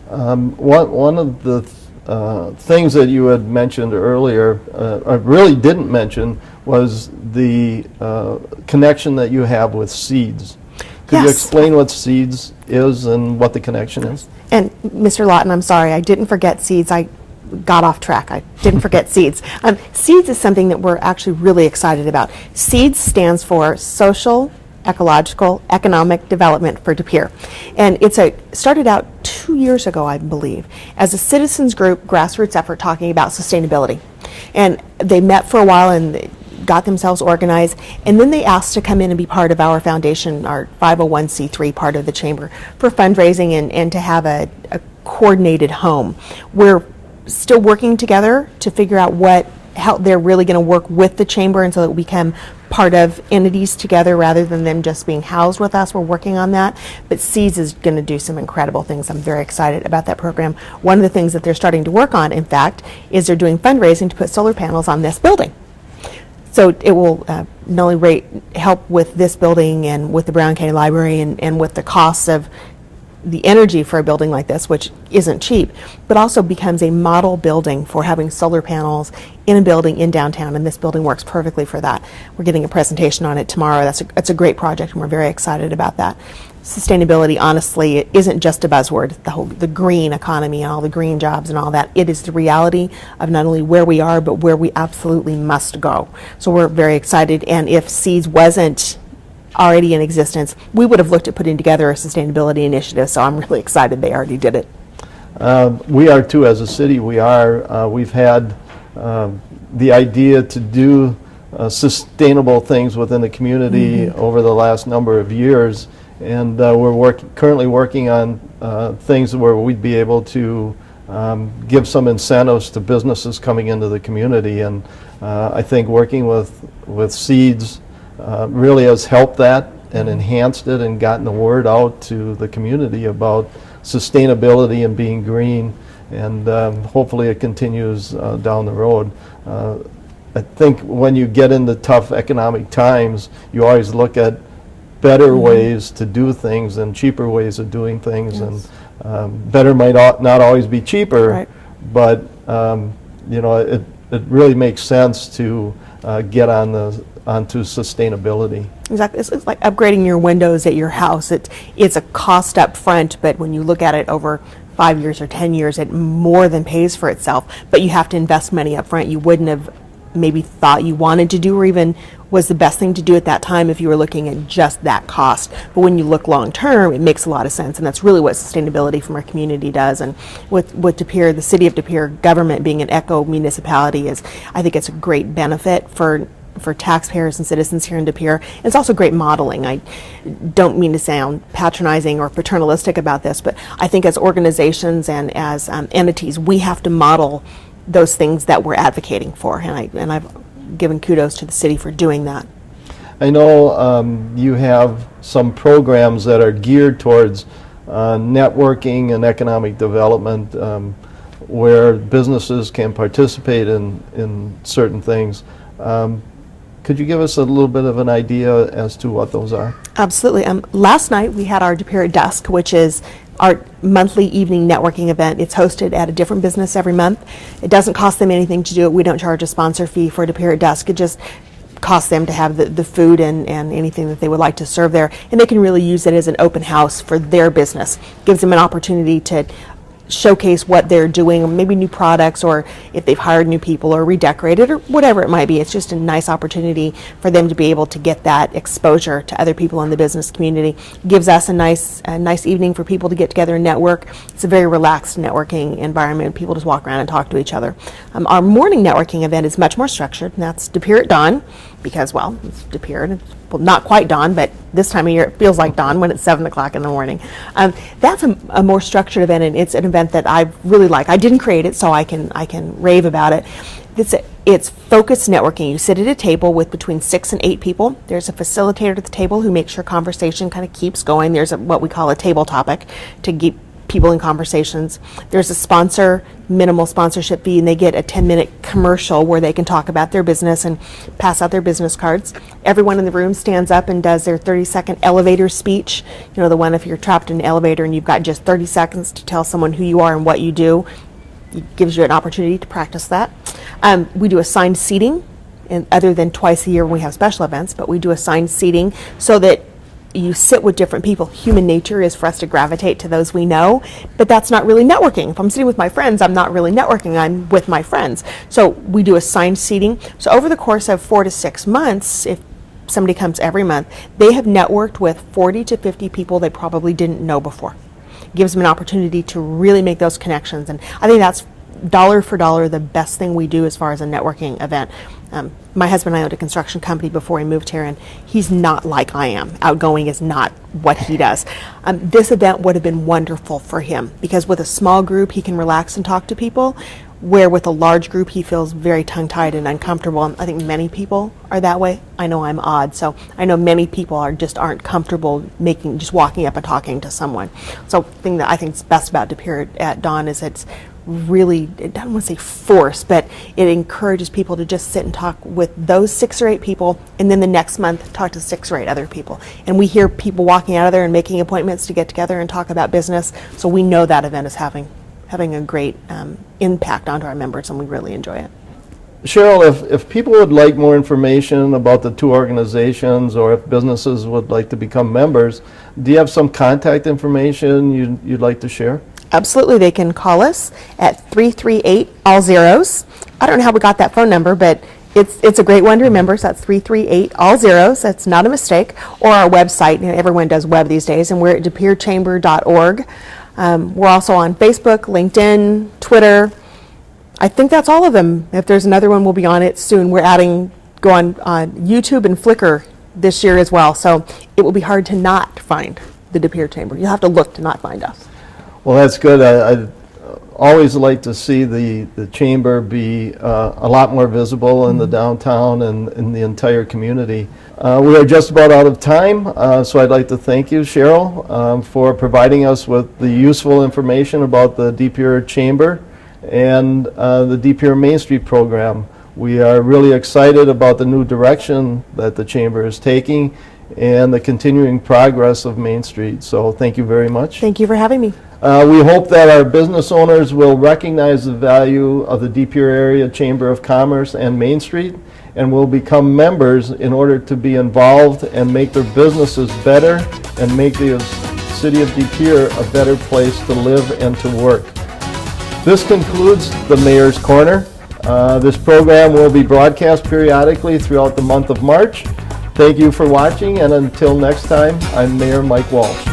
One of the things that you had mentioned earlier, I really didn't mention, was the connection that you have with Seeds. Could you explain what Seeds is and what the connection is? And Mr. Lawton, I'm sorry, I didn't forget Seeds. I got off track. I didn't forget Seeds. Seeds is something that we're actually really excited about. Seeds stands for Social, Ecological, Economic Development for De Pere. And started out 2 years ago, I believe, as a citizens group, grassroots effort talking about sustainability. And they met for a while and they got themselves organized, and then they asked to come in and be part of our foundation, our 501c3 part of the chamber, for fundraising and to have a coordinated home. We're still working together to figure out how they're really going to work with the chamber, and so that we become part of entities together rather than them just being housed with us. We're working on that, but Seeds is going to do some incredible things. I'm very excited about that program. One of the things that they're starting to work on, in fact, is they're doing fundraising to put solar panels on this building. So it will not only help with this building and with the Brown County Library and with the costs of the energy for a building like this, which isn't cheap, but also becomes a model building for having solar panels in a building in downtown, and this building works perfectly for that. We're getting a presentation on it tomorrow. That's a great project, and we're very excited about that. Sustainability, honestly, it isn't just a buzzword. The green economy and all the green jobs and all that. It is the reality of not only where we are, but where we absolutely must go. So we're very excited, and if Seeds wasn't already in existence, we would have looked at putting together a sustainability initiative, so I'm really excited they already did it. We are too, as a city. We've had the idea to do sustainable things within the community over the last number of years, and we're currently working on things where we'd be able to give some incentives to businesses coming into the community, and I think working with Seeds really has helped that and enhanced it and gotten the word out to the community about sustainability and being green, and hopefully it continues down the road. I think when you get into tough economic times, you always look at better ways to do things and cheaper ways of doing things, and better might not always be cheaper, right. But it really makes sense to get onto sustainability. Exactly. It's like upgrading your windows at your house. It's a cost up front, but when you look at it over 5 years or 10 years, it more than pays for itself. But you have to invest money up front you wouldn't have maybe thought you wanted to do, or even was the best thing to do at that time if you were looking at just that cost. But when you look long term, it makes a lot of sense, and that's really what sustainability from our community does. And with De Pere, the City of De Pere government being an eco municipality, I think it's a great benefit for taxpayers and citizens here in De Pere. It's also great modeling. I don't mean to sound patronizing or paternalistic about this, but I think as organizations and as entities, we have to model those things that we're advocating for, and I've given kudos to the city for doing that. I know you have some programs that are geared towards networking and economic development, where businesses can participate in certain things. Could you give us a little bit of an idea as to what those are? Absolutely. Last night we had our De Pere Dusk, which is our monthly evening networking event. It's hosted at a different business every month. It doesn't cost them anything to do it. We don't charge a sponsor fee for De Pere Dusk. It just costs them to have the food and anything that they would like to serve there. And they can really use it as an open house for their business. Gives them an opportunity to showcase what they're doing, maybe new products, or if they've hired new people or redecorated or whatever it might be. It's just a nice opportunity for them to be able to get that exposure to other people in the business community. Gives us a nice evening for people to get together and network. It's a very relaxed networking environment. People just walk around and talk to each other. Our morning networking event is much more structured, and that's De Pere at dawn, because, well, it's De Pere, and well, not quite dawn, but this time of year it feels like dawn when it's 7 o'clock in the morning. That's a more structured event, and it's an event that I really like. I didn't create it, so I can rave about it. It's focused networking. You sit at a table with between 6 and 8 people. There's a facilitator at the table who makes sure conversation kind of keeps going. There's what we call a table topic to keep people in conversations. There's a sponsor, minimal sponsorship fee, and they get a 10-minute commercial where they can talk about their business and pass out their business cards. Everyone in the room stands up and does their 30-second elevator speech. You know, the one if you're trapped in an elevator and you've got just 30 seconds to tell someone who you are and what you do. It gives you an opportunity to practice that. We do assigned seating, and other than twice a year when we have special events, but we do assigned seating so that you sit with different people. Human nature is for us to gravitate to those we know, but that's not really networking. If I'm sitting with my friends, I'm not really networking, I'm with my friends. So we do assigned seating. So over the course of 4 to 6 months, if somebody comes every month, they have networked with 40 to 50 people they probably didn't know before. It gives them an opportunity to really make those connections, and I think that's dollar for dollar the best thing we do as far as a networking event. My husband and I owned a construction company before he moved here, and he's not like I am. Outgoing is not what he does. This event would have been wonderful for him because with a small group he can relax and talk to people, where with a large group he feels very tongue-tied and uncomfortable. And I think many people are that way. I know I'm odd, so I know many people aren't comfortable just walking up and talking to someone. So the thing that I think is best about De Pere at Dawn is it's really, I don't want to say force, but it encourages people to just sit and talk with those 6 or 8 people, and then the next month talk to 6 or 8 other people. And we hear people walking out of there and making appointments to get together and talk about business, so we know that event is having a great impact onto our members, and we really enjoy it. Cheryl, if people would like more information about the 2 organizations, or if businesses would like to become members, do you have some contact information you'd like to share? Absolutely. They can call us at 338 all zeros. I don't know how we got that phone number, but it's a great one to remember. So that's 338 all zeros. That's not a mistake. Or our website. You know, everyone does web these days, and we're at deperechamber.org. We're also on Facebook, LinkedIn, Twitter. I think that's all of them. If there's another one, we'll be on it soon. We're go on YouTube and Flickr this year as well. So it will be hard to not find the De Pere Chamber. You'll have to look to not find us. Well, that's good. I'd always like to see the chamber be a lot more visible in the downtown and in the entire community. We are just about out of time, so I'd like to thank you, Cheryl, for providing us with the useful information about the De Pere Chamber and the De Pere Main Street program. We are really excited about the new direction that the chamber is taking and the continuing progress of Main Street. So thank you very much. Thank you for having me. We hope that our business owners will recognize the value of the De Pere Area Chamber of Commerce and Main Street, and will become members in order to be involved and make their businesses better and make the City of De Pere a better place to live and to work. This concludes the Mayor's Corner. This program will be broadcast periodically throughout the month of March. Thank you for watching, and until next time, I'm Mayor Mike Walsh.